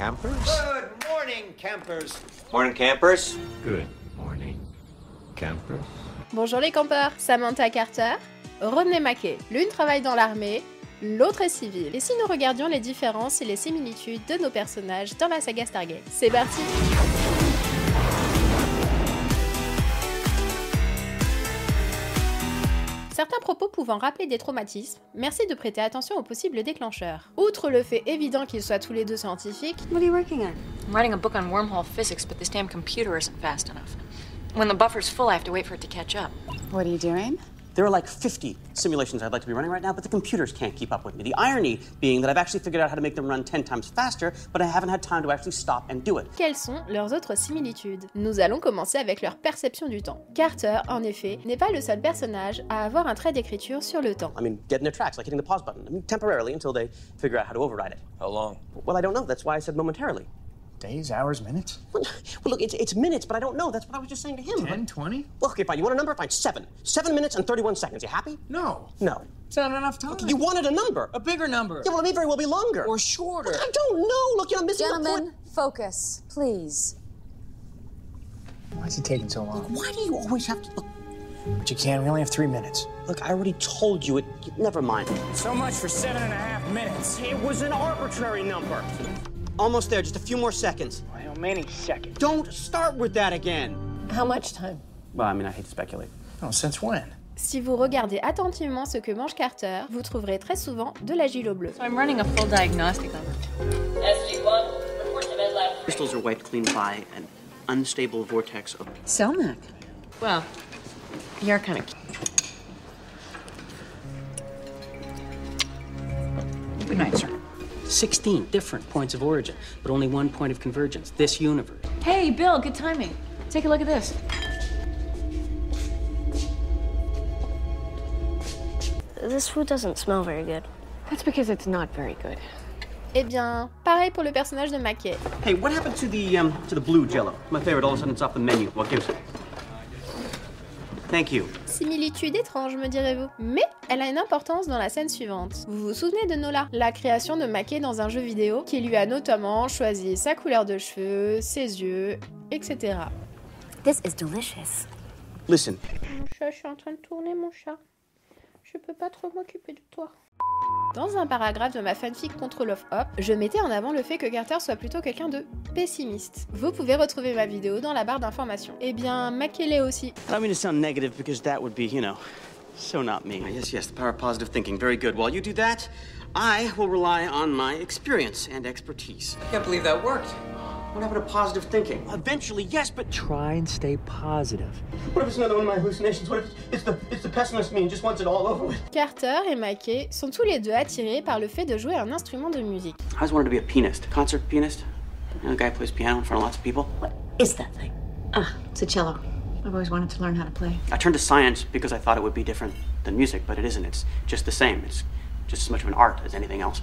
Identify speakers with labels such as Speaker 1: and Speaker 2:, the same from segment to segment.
Speaker 1: campers?
Speaker 2: Good morning, campers.
Speaker 1: Morning, campers. Good morning, campers.
Speaker 3: Bonjour les campeurs, Samantha Carter, Rodney Mackey. L'une travaille dans l'armée, l'autre est civile. Et si nous regardions les différences et les similitudes de nos personnages dans la saga Stargate? C'est parti! Certains propos pouvant rappeler des traumatismes, merci de prêter attention aux possibles déclencheurs. Outre le fait évident qu'ils soient tous les deux scientifiques,
Speaker 4: What are you working on?
Speaker 5: I'm writing a book on wormhole physics, but this damn computer isn't fast enough. When the buffer's full, I have to wait for it to catch up.
Speaker 4: What are you doing?
Speaker 6: There are like 50 simulations I'd like to be running right now, but the computers can't keep up with me. The irony being that I've actually figured out how to make them run 10 times faster, but I haven't had time to actually stop and do it.
Speaker 3: quelles sont leurs autres similitudes? Nous allons commencer avec leur perception du temps. Carter, en effet, n'est pas le seul personnage à avoir un trait d'écriture sur le temps.
Speaker 6: I mean, get in their tracks, like hitting the pause button. I mean, temporarily until they figure out how to override it.
Speaker 1: How long?
Speaker 6: Well, I don't know. That's why I said momentarily.
Speaker 7: Days, hours, minutes?
Speaker 6: Well, look, it's minutes, but I don't know. That's what I was just saying to him.
Speaker 7: 10, 20?
Speaker 6: Well, okay, fine. You want a number? Fine, 7. 7 minutes and 31 seconds. You happy?
Speaker 7: No.
Speaker 6: No.
Speaker 7: It's not enough time.
Speaker 6: You wanted a number.
Speaker 7: A bigger number.
Speaker 6: Yeah, well, it may very well be longer.
Speaker 7: Or shorter.
Speaker 6: I don't know. Look, I'm missing the
Speaker 4: Gentlemen,
Speaker 6: point.
Speaker 4: focus, please.
Speaker 7: Why is it taking so long?
Speaker 6: Why do you always have to... Look,
Speaker 7: But you can't. We only have 3 minutes.
Speaker 6: look, I already told you it... Never mind.
Speaker 7: So much for 7.5 minutes.
Speaker 6: It was an arbitrary number. Almost there. Just a few more seconds.
Speaker 7: Well, many seconds.
Speaker 6: Don't start with that again.
Speaker 4: How much time?
Speaker 6: Well, I mean, I hate to speculate.
Speaker 7: Oh, since when?
Speaker 3: Si vous regardez attentivement ce que mange Carter, vous trouverez très souvent de l'agilo bleu.
Speaker 5: So I'm running a full diagnostic on her.
Speaker 8: SG-1, report to med lab.
Speaker 6: Crystals are wiped clean by an unstable vortex of...
Speaker 4: Selmac.
Speaker 5: Well, you're kind of...
Speaker 6: Good night, sir. 16 different points of origin, but only one point of convergence, this universe.
Speaker 5: Hey, Bill, good timing. Take a look at this.
Speaker 8: This food doesn't smell very good.
Speaker 5: That's because it's not very good.
Speaker 3: Eh bien, pareil pour le personnage de Mackey.
Speaker 6: Hey, what happened to the blue Jello? My favorite. All of a sudden, it's off the menu. What gives it? Thank you.
Speaker 3: Similitude étrange, me direz-vous. Mais elle a une importance dans la scène suivante. Vous vous souvenez de Nola? La création de Mackey dans un jeu vidéo qui lui a notamment choisi sa couleur de cheveux, ses yeux, etc.
Speaker 4: This is delicious.
Speaker 6: Listen,
Speaker 3: Mon chat, je suis en train de tourner mon chat. Je peux pas trop m'occuper de toi. Dans un paragraphe de ma fanfic Control of Hop, je mettais en avant le fait que Carter soit plutôt quelqu'un de pessimiste. Vous pouvez retrouver ma vidéo dans la barre d'informations. Eh bien, Mackey l'est aussi.
Speaker 6: I don't mean to sound negative because that would be, so not me. Yes, the power of positive thinking. Very good. While you do that, I will rely on my experience and expertise.
Speaker 1: I can't believe that worked.
Speaker 6: What happened to positive thinking? Eventually, yes, but
Speaker 7: Try and stay positive.
Speaker 6: what if it's another one of my hallucinations? What if it's the pessimist me and just wants it all over with?
Speaker 3: Carter et Mackey sont tous les deux attirés par le fait de jouer un instrument de musique.
Speaker 6: I always wanted to be a pianist, concert pianist. A guy who plays piano in front of lots of people.
Speaker 4: What is that thing?
Speaker 5: Ah, it's a cello. I've always wanted to learn how to play.
Speaker 6: I turned to science because I thought it would be different than music, but it isn't. It's just the same. It's just as much of an art as anything else.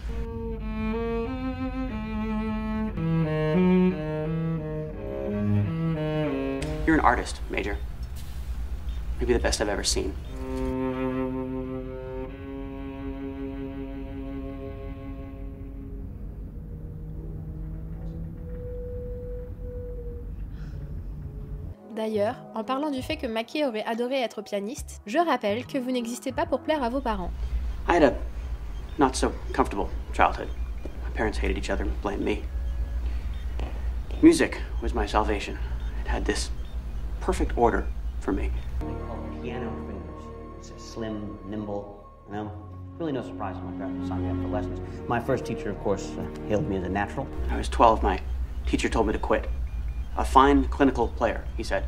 Speaker 6: You're an artist, Major. Maybe the best I've ever seen.
Speaker 3: D'ailleurs, en parlant du fait que Mackey aurait adoré être pianiste, je rappelle que vous n'existez pas pour plaire à vos parents.
Speaker 6: I had a not so comfortable childhood. My parents hated each other and blamed me. Music was my salvation. It had this perfect order for me. They call them piano fingers. It's slim, nimble, Really no surprise when my parents signed me up for lessons. My first teacher, of course, hailed me as a natural. I was 12. My teacher told me to quit. A fine clinical player, he said,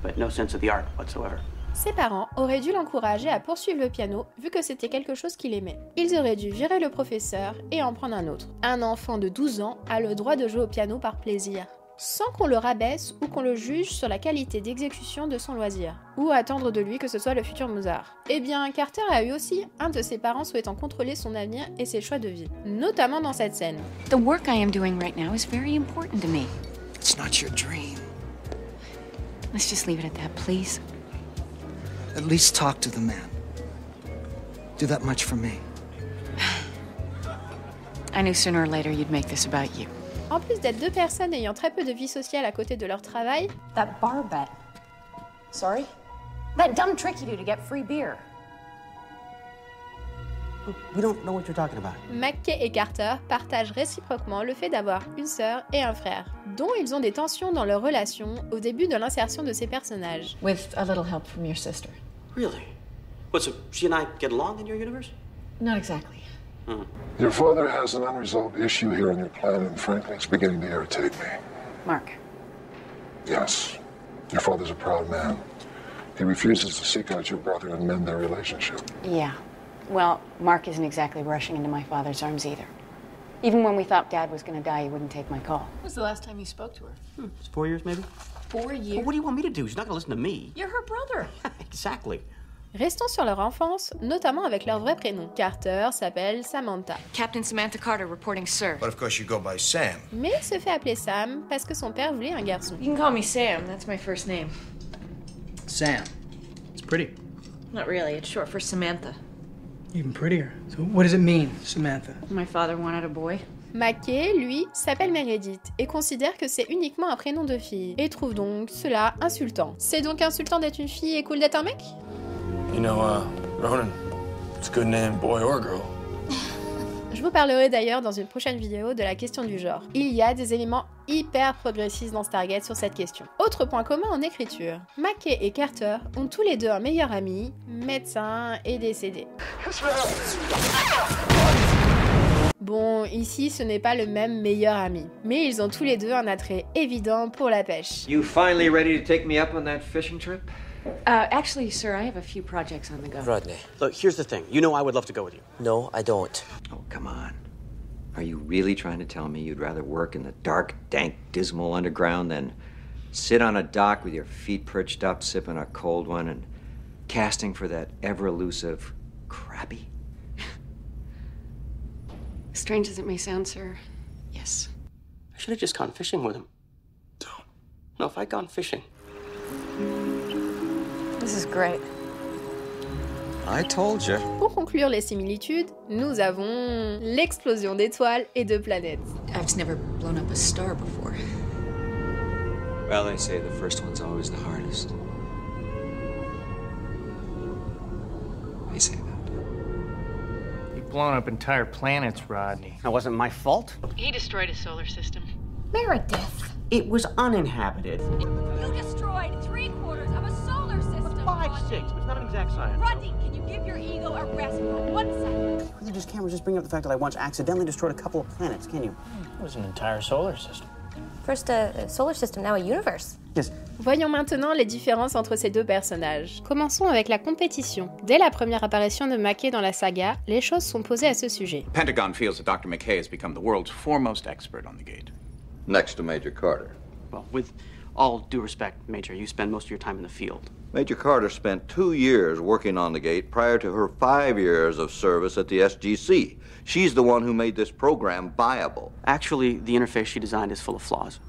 Speaker 6: but no sense of the art whatsoever.
Speaker 3: Ses parents auraient dû l'encourager à poursuivre le piano vu que c'était quelque chose qu'il aimait. Ils auraient dû virer le professeur et en prendre un autre. Un enfant de 12 ans a le droit de jouer au piano par plaisir, sans qu'on le rabaisse ou qu'on le juge sur la qualité d'exécution de son loisir, ou attendre de lui que ce soit le futur Mozart. Eh bien, Carter a eu aussi un de ses parents souhaitant contrôler son avenir et ses choix de vie, notamment dans cette scène.
Speaker 5: The work I am doing right now is very important to me.
Speaker 2: It's not your dream.
Speaker 5: Let's just leave it at that, please.
Speaker 2: At least talk to the man. Do that much for me.
Speaker 5: I knew sooner or later you'd make this about you.
Speaker 3: En plus d'être deux personnes ayant très peu de vie sociale à côté de leur travail,
Speaker 4: That bar bet. Sorry? That dumb trick you do to get free beer.
Speaker 6: We don't know what you're talking about.
Speaker 3: McKay et Carter partagent réciproquement le fait d'avoir une sœur et un frère, dont ils ont des tensions dans leur relation au début de l'insertion de ces personnages.
Speaker 5: With a little help from your sister.
Speaker 6: Really? What, so she and I get along in your universe?
Speaker 5: Not exactly.
Speaker 9: Your father has an unresolved issue here on your planet, and frankly, it's beginning to irritate me.
Speaker 5: Mark.
Speaker 9: Yes, your father's a proud man. He refuses to seek out your brother and mend their relationship.
Speaker 5: Yeah. Well, Mark isn't exactly rushing into my father's arms either. Even when we thought Dad was going to die, he wouldn't take my call.
Speaker 10: When was the last time you spoke to her?
Speaker 6: It's 4 years, maybe?
Speaker 10: 4 years?
Speaker 6: Well, what do you want me to do? She's not going to listen to me.
Speaker 10: You're her brother.
Speaker 6: Exactly.
Speaker 3: Restons sur leur enfance, notamment avec leur vrai prénom. Carter s'appelle Samantha.
Speaker 5: Captain Samantha Carter reporting, sir.
Speaker 2: But of course you go by Sam.
Speaker 3: Mais il se fait appeler Sam parce que son père voulait un garçon.
Speaker 10: You can call me Sam. That's my first name.
Speaker 7: Sam. It's pretty.
Speaker 10: Not really. It's short for Samantha.
Speaker 7: Even prettier. So what does it mean, Samantha?
Speaker 10: My father wanted a boy.
Speaker 3: McKay, lui, s'appelle Meredith et considère que c'est uniquement un prénom de fille et trouve donc cela insultant. C'est donc insultant d'être une fille et cool d'être un mec?
Speaker 11: You know, Ronan, it's a good name, boy or girl.
Speaker 3: Je vous parlerai d'ailleurs dans une prochaine vidéo de la question du genre. Il y a des éléments hyper progressistes dans Stargate sur cette question. Autre point commun en écriture. McKay et Carter ont tous les deux un meilleur ami, médecin et décédé. Bon, ici ce n'est pas le même meilleur ami, mais ils ont tous les deux un attrait évident pour la pêche.
Speaker 1: You finally ready to take me up on that fishing trip?
Speaker 5: Actually, sir, I have a few projects on the go.
Speaker 6: Rodney. Look, here's the thing. You know I would love to go with you.
Speaker 11: No, I don't.
Speaker 1: Oh, come on. Are you really trying to tell me you'd rather work in the dark, dank, dismal underground than sit on a dock with your feet perched up, sipping a cold one and casting for that ever-elusive crappie?
Speaker 5: Strange as it may sound, sir, yes.
Speaker 6: I should have just gone fishing with him. No, if I'd gone fishing.
Speaker 5: This is great.
Speaker 1: I told you.
Speaker 3: Pour conclure les similitudes, nous avons l'explosion d'étoiles et de planètes.
Speaker 5: I've never blown up a star before.
Speaker 1: Well, they say the first one's always the hardest. They say that.
Speaker 7: You've blown up entire planets, Rodney.
Speaker 6: That wasn't my fault.
Speaker 10: He destroyed his solar system.
Speaker 4: Meredith.
Speaker 6: It was uninhabited.
Speaker 12: You destroyed 3/4 of a solar system.
Speaker 6: 5/6. It's not an exact science.
Speaker 12: Rodney, can you give your ego a rest for 1 second?
Speaker 6: You just can't just bring up the fact that I once accidentally destroyed a couple of planets, can you?
Speaker 7: It was an entire solar system.
Speaker 8: First a solar system, now a universe.
Speaker 6: Yes.
Speaker 3: Voyons maintenant les différences entre ces deux personnages. Commençons avec la compétition. Dès la première apparition de McKay dans la saga, les choses sont posées à ce sujet.
Speaker 13: Pentagon feels that Dr. McKay has become the world's foremost expert on the gate.
Speaker 14: Next to Major Carter.
Speaker 6: Well, with all due respect, Major, you spend most of your time in the field.
Speaker 14: Major Carter spent 2 years working on the gate prior to her 5 years of service at the SGC. She's the one who made this program viable.
Speaker 6: Actually, the interface she designed is full of flaws.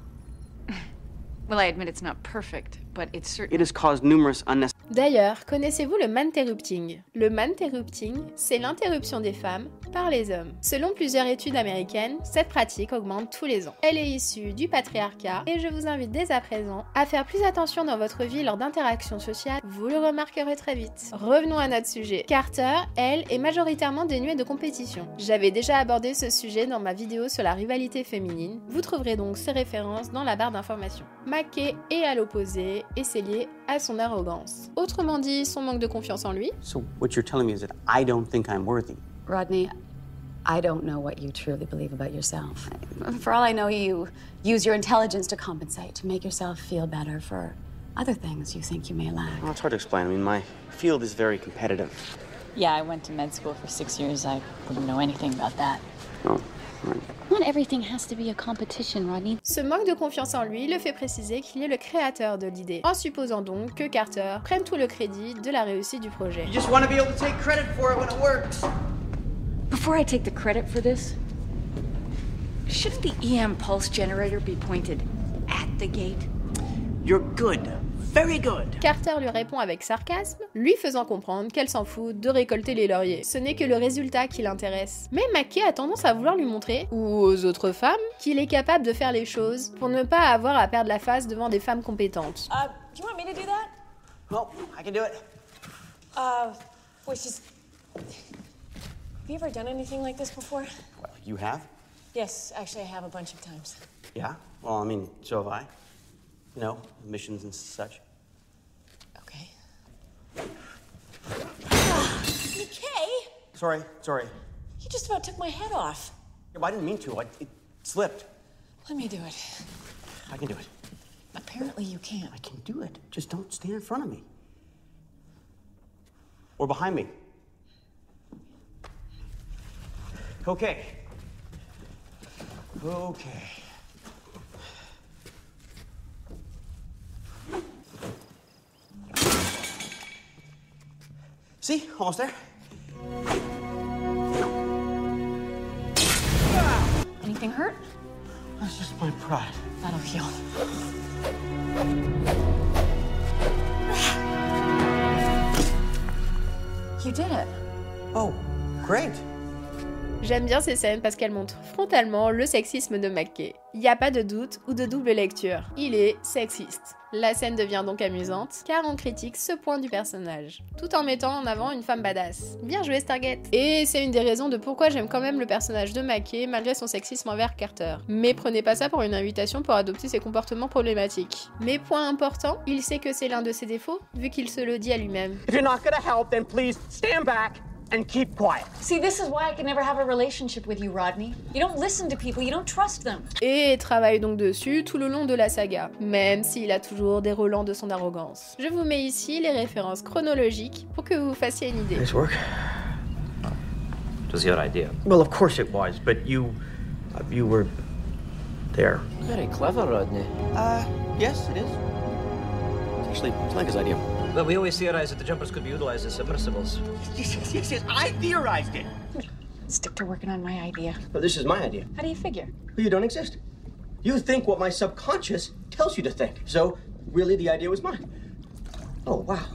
Speaker 5: Well, I admit it's not perfect, but it's certain.
Speaker 6: It has caused numerous unnecessary...
Speaker 3: D'ailleurs, connaissez-vous le manterrupting? Le manterrupting, c'est l'interruption des femmes par les hommes. Selon plusieurs études américaines, cette pratique augmente tous les ans. Elle est issue du patriarcat et je vous invite dès à présent à faire plus attention dans votre vie lors d'interactions sociales, vous le remarquerez très vite. Revenons à notre sujet. Carter, elle, est majoritairement dénuée de compétition. J'avais déjà abordé ce sujet dans ma vidéo sur la rivalité féminine, vous trouverez donc ces références dans la barre d'informations. McKay est à l'opposé et c'est lié à son arrogance. Autrement dit, son manque de confiance en lui.
Speaker 6: So what you're telling me is that I don't think I'm worthy.
Speaker 15: Rodney, I don't know what you truly believe about yourself. For all I know, you use your intelligence to compensate, to make yourself feel better for other things you think you may lack.
Speaker 6: Well, it's hard to explain. I mean, my field is very competitive.
Speaker 10: Yeah, I went to med school for 6 years. I wouldn't know anything about that.
Speaker 6: Oh, right.
Speaker 15: Not everything has to be a competition, Rodney.
Speaker 3: Ce manque de confiance en lui le fait préciser qu'il est le créateur de l'idée, en supposant donc que Carter prenne tout le crédit de la réussite du projet.
Speaker 6: You just want to be able to take credit for it when it works.
Speaker 5: Before I take the credit for this, shouldn't the EM pulse generator be pointed at the gate?
Speaker 6: You're good, Very good.
Speaker 3: Carter lui répond avec sarcasme, lui faisant comprendre qu'elle s'en fout de récolter les lauriers. Ce n'est que le résultat qui l'intéresse. Mais Mackay a tendance à vouloir lui montrer, ou aux autres femmes, qu'il est capable de faire les choses pour ne pas avoir à perdre la face devant des femmes compétentes.
Speaker 4: Do you want me to do that?
Speaker 6: Well, I can do it.
Speaker 4: Which is... Have you ever done anything like this before?
Speaker 6: Well, you have?
Speaker 4: Yes, actually I have a bunch of times.
Speaker 6: Yeah. Well, I mean, so have I. You know, missions and such.
Speaker 4: Okay. McKay!
Speaker 6: Sorry.
Speaker 4: You just about took my head off.
Speaker 6: Yeah, well, I didn't mean to. It slipped.
Speaker 4: Let me do it.
Speaker 6: I can do it.
Speaker 4: Apparently you can't.
Speaker 6: I can do it. Just don't stand in front of me. Or behind me. Okay. See? Almost there.
Speaker 4: Anything hurt?
Speaker 6: That's just my pride.
Speaker 4: That'll heal. You did it.
Speaker 6: Oh, great.
Speaker 3: J'aime bien ces scènes parce qu'elles montrent frontalement le sexisme de Mackay. Il n'y a pas de doute ou de double lecture. Il est sexiste. La scène devient donc amusante, car on critique ce point du personnage, tout en mettant en avant une femme badass. Bien joué Stargate. Et c'est une des raisons de pourquoi j'aime quand même le personnage de Mackay, malgré son sexisme envers Carter. Mais prenez pas ça pour une invitation pour adopter ses comportements problématiques. Mais point important, il sait que c'est l'un de ses défauts, vu qu'il se le dit à lui-même.
Speaker 6: If you're not gonna help, then please stand back and keep quiet.
Speaker 4: See, this is why I can never have a relationship with you, Rodney. You don't listen to people, you don't trust them.
Speaker 3: Et travaille donc dessus tout le long de la saga, même s'il a toujours des relents de son arrogance. Je vous mets ici les références chronologiques pour que vous vous fassiez une idée.
Speaker 6: Nice work.
Speaker 16: It was your idea.
Speaker 6: Well, of course it was, but you were there.
Speaker 16: Very clever, Rodney.
Speaker 6: Yes, it is. It's Lenka's idea.
Speaker 16: Well, we always theorized that the jumpers could be utilized as submersibles.
Speaker 6: Yes, I theorized it.
Speaker 4: Stick to working on my idea.
Speaker 6: Well, this is my idea.
Speaker 4: How do you figure?
Speaker 6: Well, you don't exist. You think what my subconscious tells you to think. So, really, the idea was mine. Oh, wow.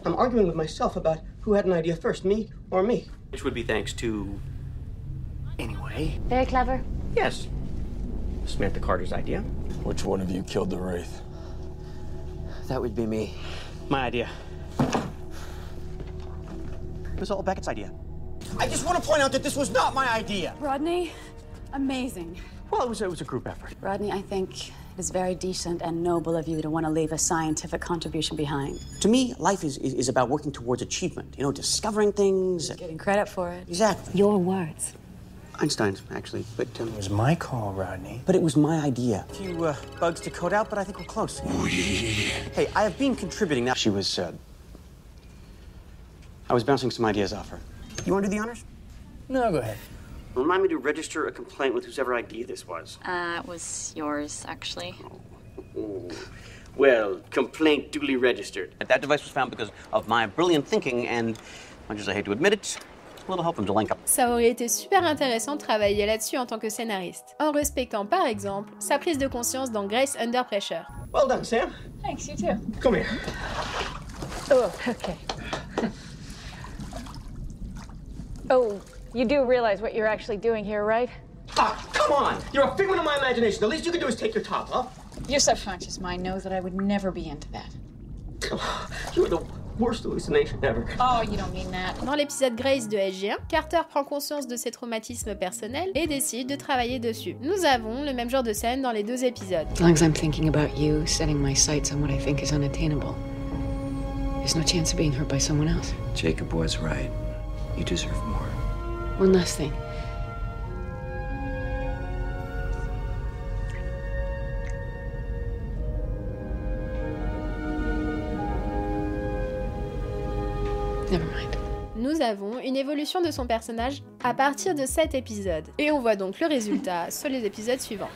Speaker 6: I'm arguing with myself about who had an idea first, me or me. Which would be thanks to... Anyway.
Speaker 5: Very clever.
Speaker 6: Yes. Samantha Carter's idea.
Speaker 11: Which one of you killed the Wraith?
Speaker 6: That would be me. My idea. It was all Beckett's idea. I just want to point out that this was not my idea.
Speaker 15: Rodney, amazing.
Speaker 6: Well, it was a group effort.
Speaker 15: Rodney, I think it is very decent and noble of you to want to leave a scientific contribution behind.
Speaker 6: To me, life is about working towards achievement. You know, discovering things.
Speaker 15: Getting credit for it.
Speaker 6: Exactly.
Speaker 15: Your words.
Speaker 6: Einstein's, actually, but...
Speaker 7: It was my call, Rodney.
Speaker 6: But it was my idea. A few bugs to code out, but I think we're close. Hey, I have been contributing now. She was, I was bouncing some ideas off her. You want to do the honors?
Speaker 7: No, go ahead.
Speaker 6: Remind me to register a complaint with whosever idea this was.
Speaker 10: It was yours, actually.
Speaker 6: Oh. Well, complaint duly registered. That device was found because of my brilliant thinking, and much as I hate to admit it, a little help from Zelenka.
Speaker 3: Ça aurait été super intéressant de travailler là-dessus en tant que scénariste, en respectant par exemple sa prise de conscience dans Grace Under Pressure.
Speaker 6: Well done, Sam.
Speaker 4: Thanks, you too.
Speaker 6: Come here.
Speaker 5: Oh, okay. Oh, you do realize what you're actually doing here, right?
Speaker 6: Ah, come on! You're a figment of my imagination. The least you can do is take your top off.
Speaker 4: Your subconscious mind knows that I would never be into that.
Speaker 6: You're the worst hallucination ever.
Speaker 4: Oh, you don't mean that.
Speaker 3: Dans l'épisode Grace de SG1, Carter prend conscience de ses traumatismes personnels et décide de travailler dessus. Nous avons le même genre de scène dans les deux épisodes.
Speaker 15: As long as I'm thinking about you, setting my sights on what I think is unattainable, there's no chance of being hurt by someone else.
Speaker 1: Jacob was right. You deserve more.
Speaker 15: One last thing. Never mind.
Speaker 3: Nous avons une évolution de son personnage à partir de cet épisode. Et on voit donc le résultat sur les épisodes suivants.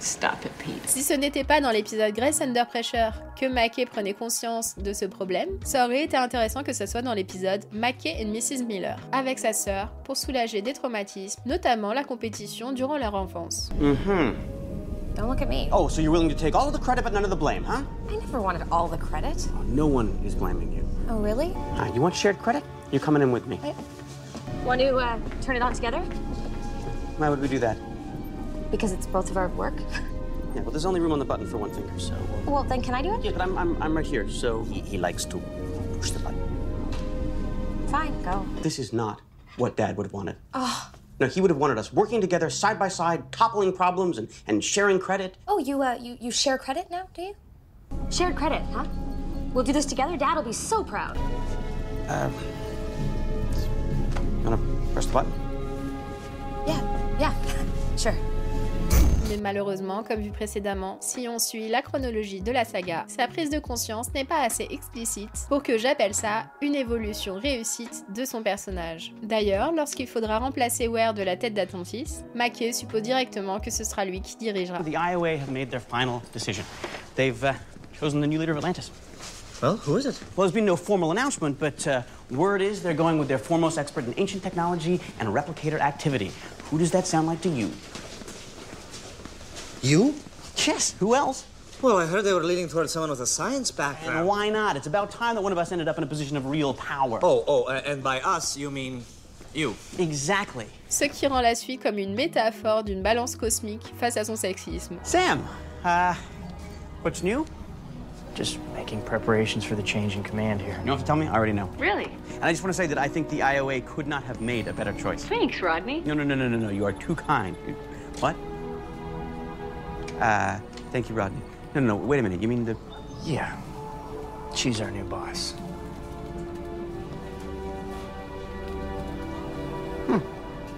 Speaker 10: Stop it, Pete.
Speaker 3: Si ce n'était pas dans l'épisode Grace Under Pressure que Mackay prenait conscience de ce problème, ça aurait été intéressant que ce soit dans l'épisode Mackay and Mrs. Miller, avec sa sœur, pour soulager des traumatismes, notamment la compétition durant leur enfance.
Speaker 8: Don't look at me.
Speaker 6: Oh, so you're willing to take all of the credit but none of the blame, huh?
Speaker 8: I never wanted all the credit.
Speaker 6: Oh, no one is blaming you.
Speaker 8: Oh, really?
Speaker 6: You want shared credit? You're coming in with me.
Speaker 8: Want to turn it on together?
Speaker 6: Why would we do that?
Speaker 8: Because it's both of our work.
Speaker 6: Yeah, well, there's only room on the button for one finger, so...
Speaker 8: Well, then can I do it?
Speaker 6: Yeah, but I'm right here, so he likes to push the button.
Speaker 8: Fine, go.
Speaker 6: This is not what Dad would have wanted.
Speaker 8: Oh.
Speaker 6: No, he would have wanted us working together side by side, toppling problems and sharing credit.
Speaker 8: Oh, you share credit now, do you? Shared credit, huh? We'll do this together. Dad will be so proud.
Speaker 6: You wanna press the button?
Speaker 8: Yeah, sure.
Speaker 3: Mais malheureusement, comme vu précédemment, si on suit la chronologie de la saga, sa prise de conscience n'est pas assez explicite pour que j'appelle ça une évolution réussite de son personnage. D'ailleurs, lorsqu'il faudra remplacer Ware de la tête d'Atlantis, McKay suppose directement que ce sera lui qui dirigera.
Speaker 6: The IOA have made their final decision. They've chosen the new leader of Atlantis.
Speaker 16: Well, who is it?
Speaker 6: Well, there's been no formal announcement, but word is they're going with their foremost expert in ancient technology and replicator activity. Who does that sound like to you?
Speaker 2: You?
Speaker 6: Yes, who else?
Speaker 2: Well, I heard they were leaning towards someone with a science background.
Speaker 6: And why not? It's about time that one of us ended up in a position of real power.
Speaker 2: And by us, you mean you.
Speaker 6: Exactly.
Speaker 3: Ce qui rend la suite comme une métaphore d'une balance cosmique face à son sexisme.
Speaker 6: Sam, what's new?
Speaker 7: Just making preparations for the change in command here.
Speaker 6: You don't have to tell me, I already know.
Speaker 5: Really?
Speaker 6: And I just want to say that I think the IOA could not have made a better choice.
Speaker 5: Thanks, Rodney.
Speaker 6: No, you are too kind. What? Thank you, Rodney. No, wait a minute, you mean the...
Speaker 7: Yeah, she's our new boss.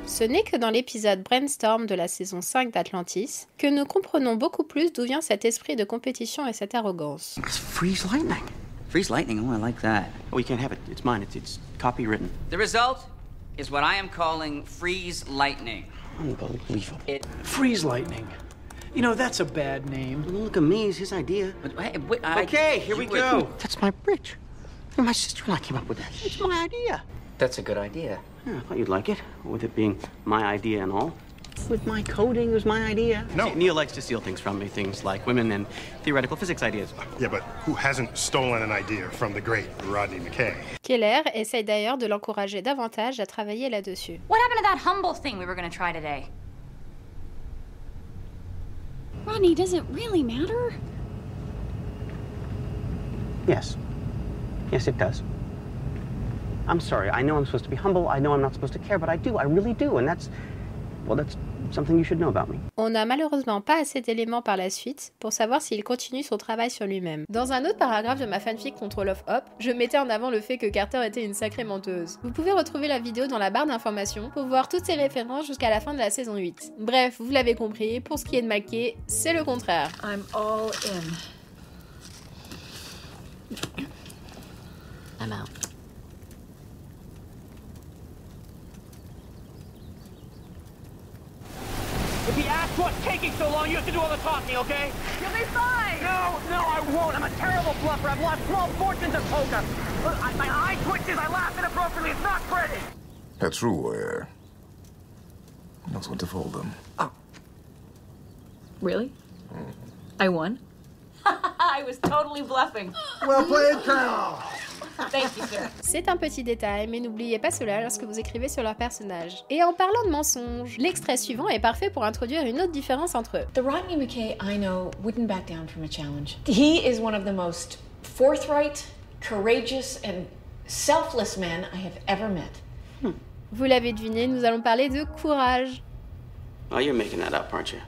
Speaker 3: Ce n'est que dans l'épisode Brainstorm de la saison 5 d'Atlantis que nous comprenons beaucoup plus d'où vient cet esprit de compétition et cette arrogance.
Speaker 6: It's Freeze Lightning.
Speaker 17: Freeze Lightning, oh, I like that.
Speaker 6: Oh, you can't have it. It's mine. It's copywritten.
Speaker 17: The result is what I am calling Freeze Lightning.
Speaker 6: Unbelievable.
Speaker 18: Freeze Lightning. You know, that's a bad name.
Speaker 6: Don't look at me. It's his idea.
Speaker 18: Okay, here we go.
Speaker 6: That's my bridge. My sister-in-law came up with that. It's my idea.
Speaker 17: That's a good idea.
Speaker 6: Yeah, I thought you'd like it, with it being my idea and all. With my coding, it was my idea. No. See, Neil likes to steal things from me, things like women and theoretical physics ideas.
Speaker 19: Yeah, but who hasn't stolen an idea from the great Rodney McKay?
Speaker 3: Keller essaye d'ailleurs de l'encourager davantage à travailler là-dessus.
Speaker 12: What happened to that humble thing we were going to try today?
Speaker 15: Rodney, does it really matter?
Speaker 6: Yes. Yes, it does. I'm sorry. I know I'm supposed to be humble. I know I'm not supposed to care, but I do. I really do. And that's something you should know about me.
Speaker 3: On n'a malheureusement pas assez d'éléments par la suite pour savoir s'il continue son travail sur lui-même. Dans un autre paragraphe de ma fanfic Control of Hop, je mettais en avant le fait que Carter était une sacrée menteuse. Vous pouvez retrouver la vidéo dans la barre d'informations pour voir toutes ces références jusqu'à la fin de la saison 8. Bref, vous l'avez compris, pour ce qui est de McKay, c'est le contraire.
Speaker 10: I'm all in. I'm out.
Speaker 16: If he asks what's taking so long, you have to do all the talking, okay?
Speaker 12: You'll be fine!
Speaker 16: No, I won't. I'm a terrible bluffer. I've lost small fortunes at poker. My eye twitches. I laugh inappropriately. It's not pretty.
Speaker 9: A true warrior knows when to fold them.
Speaker 10: Oh. Really? I won? I was totally bluffing.
Speaker 2: Well played, Colonel!
Speaker 10: Thank you, sir.
Speaker 3: C'est un petit détail, mais n'oubliez pas cela lorsque vous écrivez sur leur personnage. Et en parlant de mensonges, l'extrait suivant est parfait pour introduire une autre différence entre eux.
Speaker 10: The Rodney McKay I know wouldn't back down from a challenge. He is one of the most forthright, courageous, and selfless men I have ever met.
Speaker 3: Vous l'avez deviné, nous allons parler de courage.
Speaker 6: Oh, you're making that up, aren't you?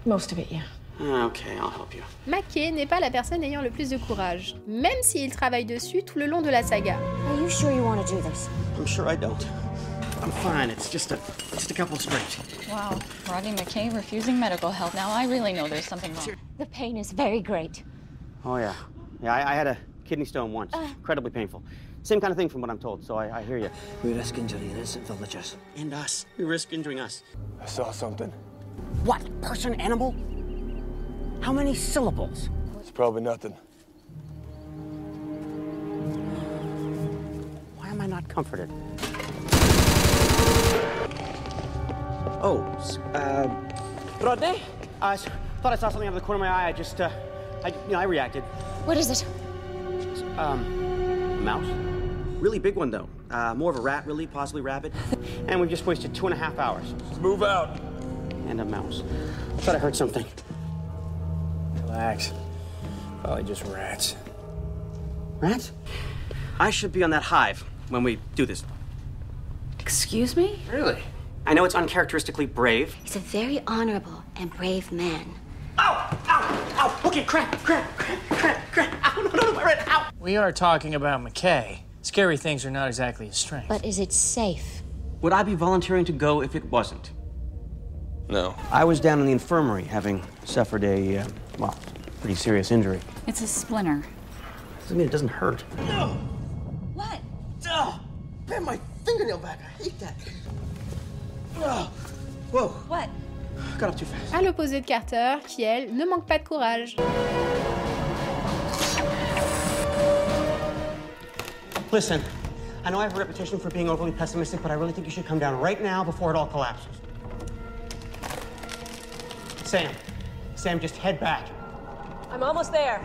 Speaker 10: Most of it, yeah.
Speaker 6: Okay, I'll help you.
Speaker 3: McKay n'est pas la personne ayant le plus de courage, même s'il travaille dessus tout le long de la saga.
Speaker 8: Are you sure you want to do this?
Speaker 6: I'm sure I don't. I'm fine. It's just a couple straight.
Speaker 10: Wow, Rodney McKay refusing medical help. Now I really know there's something wrong.
Speaker 8: The pain is very great.
Speaker 6: Oh, yeah. Yeah, I had a kidney stone once. Incredibly painful. Same kind of thing from what I'm told, so I hear you.
Speaker 2: We risk injuring innocent villagers.
Speaker 6: And us. We risk injuring us.
Speaker 11: I saw something.
Speaker 6: What? Person, animal? How many syllables?
Speaker 11: It's probably nothing.
Speaker 6: Why am I not comforted?
Speaker 2: Oh,
Speaker 16: Rodney?
Speaker 6: I thought I saw something out of the corner of my eye. I reacted.
Speaker 8: What is it?
Speaker 6: A mouse. Really big one, though. More of a rat, really, possibly rabbit. And we've just wasted 2.5 hours.
Speaker 11: Let's move out.
Speaker 6: And a mouse. I thought I heard something.
Speaker 11: Relax. Probably just rats.
Speaker 6: Rats? I should be on that hive when we do this.
Speaker 15: Excuse me?
Speaker 6: Really? I know it's uncharacteristically brave.
Speaker 8: He's a very honorable and brave man.
Speaker 6: Ow! Ow! Ow! Okay, crap! Ow! No, my red! Ow!
Speaker 7: We are talking about McKay. Scary things are not exactly his strength.
Speaker 8: But is it safe?
Speaker 6: Would I be volunteering to go if it wasn't?
Speaker 11: No.
Speaker 6: I was down in the infirmary having suffered a, pretty serious injury.
Speaker 15: It's a splinter.
Speaker 6: Doesn't mean it doesn't hurt.
Speaker 11: No!
Speaker 15: What?
Speaker 11: Oh, bent my fingernail back. I hate that. Oh. Whoa.
Speaker 15: What?
Speaker 6: Got up too fast.
Speaker 3: À l'opposé de Carter, qui elle ne manque pas de courage.
Speaker 6: Listen, I know I have a reputation for being overly pessimistic, but I really think you should come down right now before it all collapses. Sam, just head back.
Speaker 4: I'm almost there.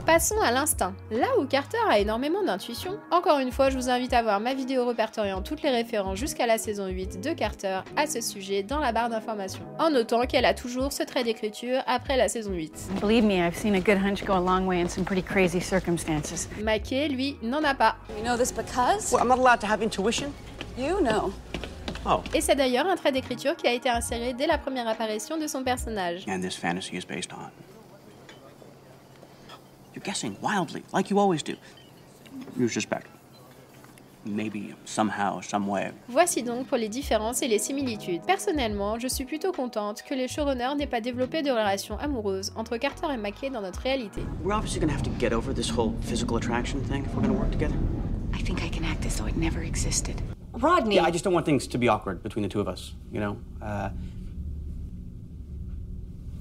Speaker 3: Passons à l'instinct. Là où Carter a énormément d'intuition, encore une fois je vous invite à voir ma vidéo répertoriant toutes les références jusqu'à la saison 8 de Carter à ce sujet dans la barre d'informations, en notant qu'elle a toujours ce trait d'écriture après la saison 8.
Speaker 5: Believe me, I've seen a good hunch go a long way in some pretty crazy circumstances.
Speaker 3: McKay, lui, n'en a pas.
Speaker 15: You know this because?
Speaker 6: Well, I'm not allowed to have intuition?
Speaker 15: You know.
Speaker 6: Oh.
Speaker 3: Et c'est d'ailleurs un trait d'écriture qui a été inséré dès la première apparition de son personnage.
Speaker 6: And this fantasy is based on... You're guessing wildly, like you always do. You suspect. Maybe, somehow, some way.
Speaker 3: Voici donc pour les différences et les similitudes. Personnellement, je suis plutôt contente que les showrunners n'aient pas développé de relation amoureuse entre Carter et McKay dans notre réalité.
Speaker 6: We're obviously gonna have to get over this whole physical attraction thing if we're gonna work together.
Speaker 5: I think I can act as though it never existed.
Speaker 15: Rodney!
Speaker 6: Yeah, I just don't want things to be awkward between the two of us, you know?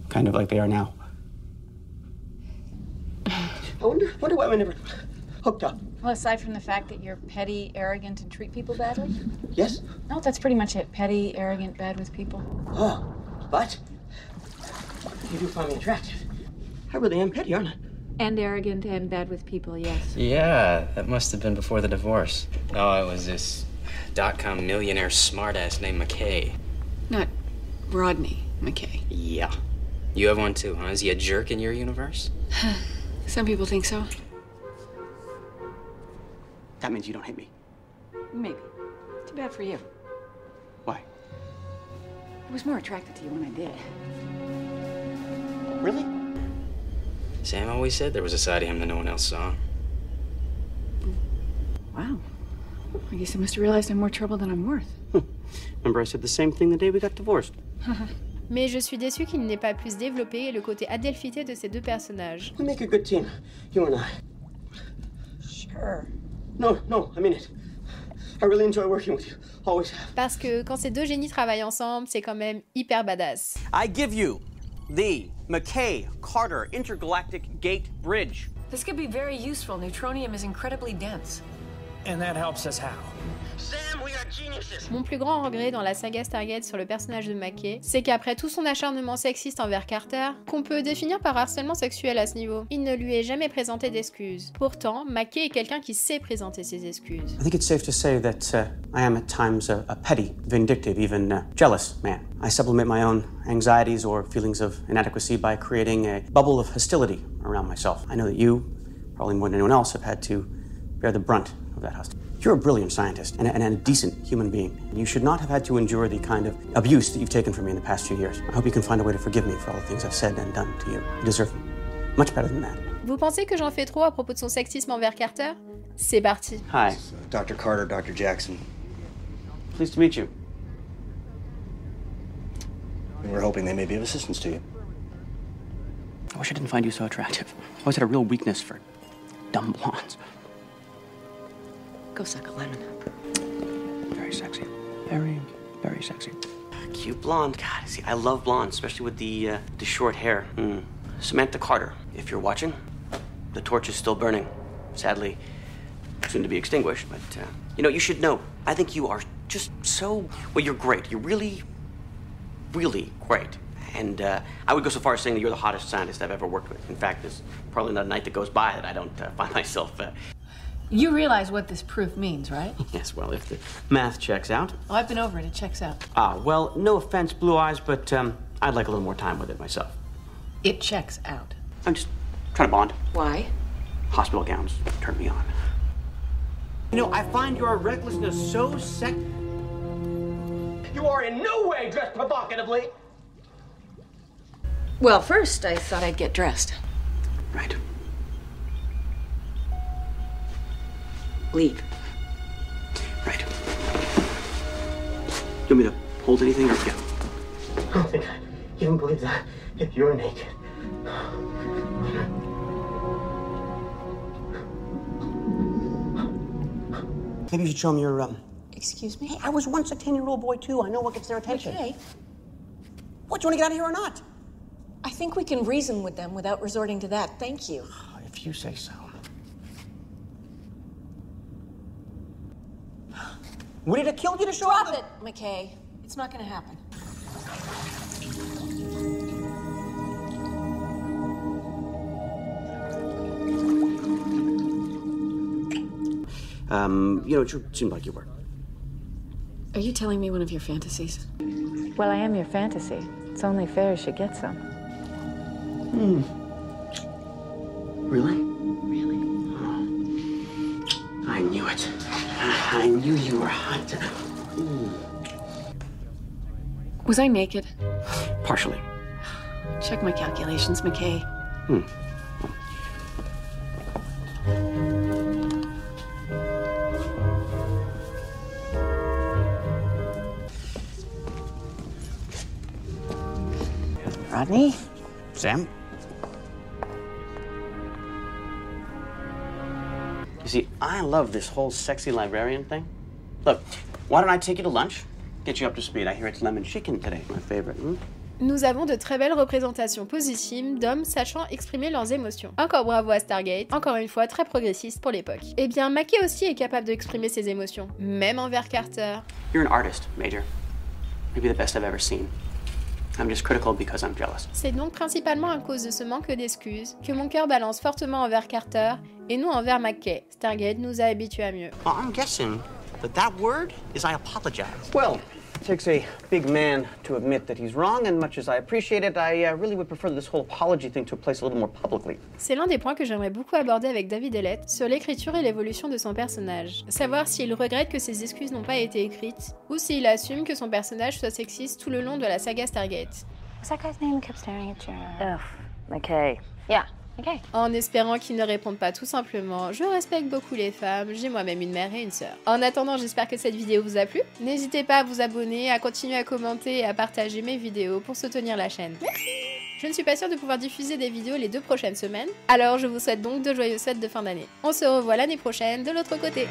Speaker 6: Kind of like they are now. I wonder why we never hooked up.
Speaker 5: Well, aside from the fact that you're petty, arrogant, and treat people badly?
Speaker 6: Yes?
Speaker 5: No, that's pretty much it. Petty, arrogant, bad with people.
Speaker 6: Oh, but you do find me attractive. I really am petty, aren't I?
Speaker 5: And arrogant and bad with people, yes.
Speaker 20: Yeah, that must have been before the divorce. Oh, it was this dot-com millionaire smartass named McKay.
Speaker 5: Not Rodney McKay.
Speaker 20: Yeah. You have one too, huh? Is he a jerk in your universe?
Speaker 5: Some people think so.
Speaker 6: That means you don't hate me.
Speaker 5: Maybe. Too bad for you.
Speaker 6: Why?
Speaker 5: I was more attracted to you when I did.
Speaker 6: Really?
Speaker 20: Sam always said there was a side of him that no one else saw.
Speaker 5: Wow. I guess I must have realized I'm more trouble than I'm worth.
Speaker 6: Remember I said the same thing the day we got divorced.
Speaker 3: Mais je suis déçue qu'il n'ait pas plus développé le côté adelphité de ces deux personnages.
Speaker 6: We make a good team, you and I.
Speaker 4: Sure.
Speaker 6: No, I mean it. I really enjoy working with you. Always have.
Speaker 3: Parce que quand ces deux génies travaillent ensemble, c'est quand même hyper badass.
Speaker 6: I give you the McKay-Carter Intergalactic Gate Bridge.
Speaker 4: This could be very useful. Neutronium is incredibly dense.
Speaker 18: And that helps us how?
Speaker 6: Sam, we are geniuses.
Speaker 3: Mon plus grand regret dans la saga Stargate sur le personnage de McKay, c'est qu'après tout son acharnement sexiste envers Carter, qu'on peut définir par harcèlement sexuel à ce niveau, il ne lui est jamais présenté d'excuses. Pourtant, McKay est quelqu'un qui sait présenter ses excuses.
Speaker 6: I think it's safe to say that I am at times a petty, vindictive, even jealous man. I sublimate my own anxieties or feelings of inadequacy by creating a bubble of hostility around myself. I know that you, probably more than anyone else, have had to bear the brunt of that hostility. You're a brilliant scientist and a decent human being. You should not have had to endure the kind of abuse that you've taken from me in the past few years. I hope you can find a way to forgive me for all the things I've said and done to you. You deserve much better than that.
Speaker 3: Vous pensez que j'en fais trop à propos de son sexisme envers Carter? C'est parti.
Speaker 6: Hi.
Speaker 21: Dr. Carter, Dr. Jackson.
Speaker 6: Pleased to meet you.
Speaker 21: We were hoping they may be of assistance to you.
Speaker 6: I wish I didn't find you so attractive. I always had a real weakness for dumb blondes.
Speaker 15: Go suck a lemon.
Speaker 6: Very sexy. Very, very sexy. Cute blonde. God, see, I love blondes, especially with the short hair. Samantha Carter, if you're watching, the torch is still burning. Sadly, soon to be extinguished, but, you should know. I think you are just so... Well, you're great. You're really, really great. And I would go so far as saying that you're the hottest scientist I've ever worked with. In fact, there's probably not a night that goes by that I don't find myself...
Speaker 10: You realize what this proof means, right?
Speaker 6: Yes, well, if the math checks out.
Speaker 10: Oh, I've been over it. It checks out.
Speaker 6: Ah, well, no offense, Blue Eyes, but I'd like a little more time with it myself.
Speaker 10: It checks out.
Speaker 6: I'm just trying to bond.
Speaker 10: Why?
Speaker 6: Hospital gowns turn me on. You know, I find your recklessness so
Speaker 16: You are in no way dressed provocatively.
Speaker 10: Well, first I thought I'd get dressed.
Speaker 6: Right.
Speaker 10: Leave.
Speaker 6: Right. You want me to hold anything or get?
Speaker 16: I don't think I even believe that. If you're naked.
Speaker 6: Maybe you should show them your,
Speaker 10: Excuse me?
Speaker 6: Hey, I was once a 10-year-old boy, too. I know what gets their attention.
Speaker 10: Okay.
Speaker 6: What, do you want to get out of here or not?
Speaker 10: I think we can reason with them without resorting to that. Thank you.
Speaker 6: If you say so. Would it have killed you to show
Speaker 10: Drop
Speaker 6: up?
Speaker 10: it, McKay. It's not gonna happen.
Speaker 6: You know, it sure seemed like you were.
Speaker 10: Are you telling me one of your fantasies?
Speaker 13: Well, I am your fantasy. It's only fair you should get some.
Speaker 6: Really?
Speaker 13: Really?
Speaker 6: I knew it. I knew you were hot.
Speaker 10: Was I naked?
Speaker 6: Partially.
Speaker 10: Check my calculations, McKay.
Speaker 6: Rodney? Sam? You see, I love this whole sexy librarian thing. Look, why don't I take you to lunch? Get you up to speed. I hear it's lemon chicken today, my favorite.
Speaker 3: Nous avons de très belles représentations positives d'hommes sachant exprimer leurs émotions. Encore bravo à Stargate, encore une fois très progressiste pour l'époque. Eh bien, Mackie aussi est capable d'exprimer ses émotions, même envers Carter.
Speaker 6: You're an artist, Major. Maybe the best I've ever seen. I'm just critical because I'm jealous.
Speaker 3: C'est donc principalement à cause de ce manque d'excuses que mon cœur balance fortement envers Carter et nous envers McKay. Stargate nous a habitués à mieux.
Speaker 6: Well, I'm guessing that word is I apologize. Well, it takes a big man to admit that he's wrong, and much as I appreciate it, I really would prefer that this whole apology thing took place a little more publicly.
Speaker 3: C'est l'un des points que j'aimerais beaucoup aborder avec David Hellett sur l'écriture et l'évolution de son personnage. Savoir s'il regrette que ses excuses n'ont pas été écrites, ou s'il assume que son personnage soit sexiste tout le long de la saga Stargate.
Speaker 13: What's that guy's name who kept staring at you? Ugh, McKay. Yeah, McKay.
Speaker 3: En espérant qu'il ne réponde pas tout simplement « Je respecte beaucoup les femmes, j'ai moi-même une mère et une sœur ». En attendant, j'espère que cette vidéo vous a plu. N'hésitez pas à vous abonner, à continuer à commenter et à partager mes vidéos pour soutenir la chaîne. Je ne suis pas sûre de pouvoir diffuser des vidéos les 2 prochaines semaines, alors je vous souhaite donc de joyeuses fêtes de fin d'année. On se revoit l'année prochaine de l'autre côté.